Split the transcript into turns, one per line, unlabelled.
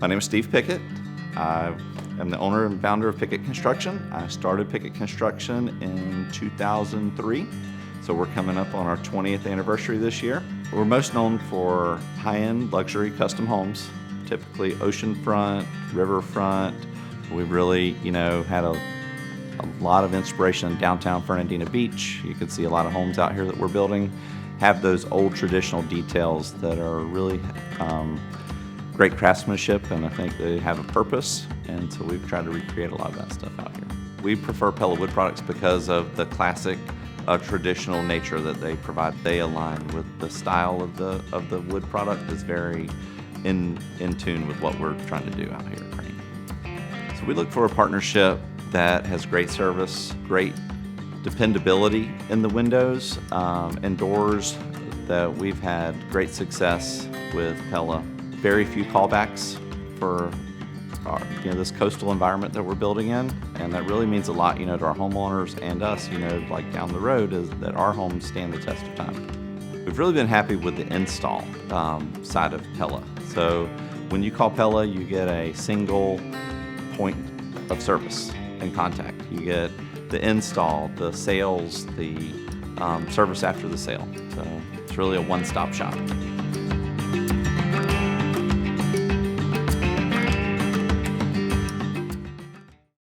My name is Steve Pickett. I am the owner and founder of Pickett Construction. I started Pickett Construction in 2003, so we're coming up on our 20th anniversary this year. We're most known for high-end luxury custom homes, typically oceanfront, riverfront. We've really, had a lot of inspiration in downtown Fernandina Beach. You can see a lot of homes out here that we're building have those old traditional details that are really great craftsmanship, and I think they have a purpose, and so we've tried to recreate a lot of that stuff out here. We prefer Pella wood products because of the classic traditional nature that they provide. They align with the style of the wood product is very in tune with what we're trying to do out here at Crane. So we look for a partnership that has great service, great dependability in the windows and doors. That we've had great success with Pella. Very few callbacks for this coastal environment that we're building in, and that really means a lot, to our homeowners and us, like down the road, is that our homes stand the test of time. We've really been happy with the install side of Pella. So when you call Pella, you get a single point of service and contact. You get the install, the sales, the service after the sale. So it's really a one-stop shop.